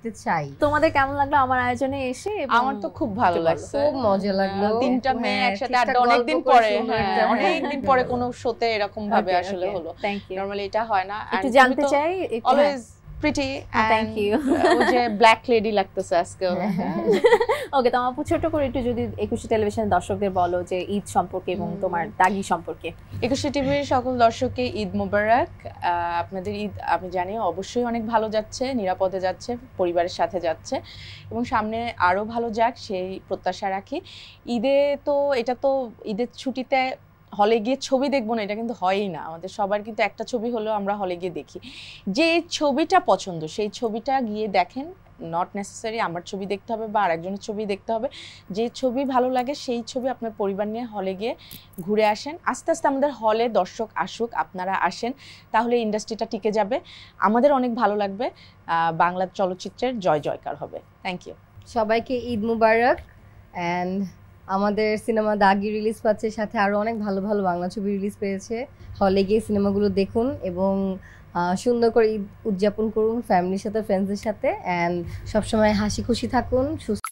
দেখতে চাই। তোমাদের কেমন লাগলো আমার আয়োজনে এসে? আমার তো খুব ভালো লাগছে, খুব মজা লাগলো। তিনটা মেয়ে একসাথে আড্ডা, অনেকদিন পরে, অনেকদিন পরে কোনো শোতে এরকম ভাবে আসলে হলো। Thank you. নরমালি এটা হয় না। একটু জানতে চাই, অলওয়েজ প্রিটি থ্যাংক ইউ। ও যে ব্ল্যাক লেডি লাগতেছে আজকে। ওকে, তো আপু ছোট করে একটু যদি একুশে টেলিভিশন দর্শকদের বলো যে ঈদ সম্পর্কে এবং তোমার দাগি সম্পর্কে। একুশে টিভির সকল দর্শককে ঈদ মোবারক। আপনাদের ঈদ আমি জানি অবশ্যই অনেক ভালো যাচ্ছে, নিরাপদে যাচ্ছে, পরিবারের সাথে যাচ্ছে এবং সামনে আরো ভালো যাক সেই প্রত্যাশা রাখি। ঈদে তো এটা তো ঈদের ছুটিতে হলে গিয়ে ছবি দেখবো না, এটা কিন্তু হয়ই না। আমাদের সবার কিন্তু একটা ছবি হলেও আমরা হলে গিয়ে দেখি। যে ছবিটা পছন্দ সেই ছবিটা গিয়ে দেখেন, নট নেসেসারি আমার ছবি দেখতে হবে বা আরেকজনের ছবি দেখতে হবে। যে ছবি ভালো লাগে সেই ছবি আপনার পরিবার নিয়ে হলে গিয়ে ঘুরে আসেন। আস্তে আস্তে আমাদের হলে দর্শক আসুক, আপনারা আসেন, তাহলে ইন্ডাস্ট্রিটা টিকে যাবে, আমাদের অনেক ভালো লাগবে, বাংলা চলচ্চিত্রের জয় জয়কার হবে। থ্যাংক ইউ সবাইকে, ঈদ মুবারক। অ্যান্ড আমাদের সিনেমা দাগি রিলিজ পাচ্ছে, সাথে আরো অনেক ভালো ভালো বাংলা ছবি রিলিজ পেয়েছে। হলে গিয়ে সিনেমাগুলো দেখুন এবং সুন্দর করে ঈদ উদযাপন করুন ফ্যামিলির সাথে, ফ্রেন্ডসদের সাথে। অ্যান্ড সবসময় হাসি খুশি থাকুন, সুস্থ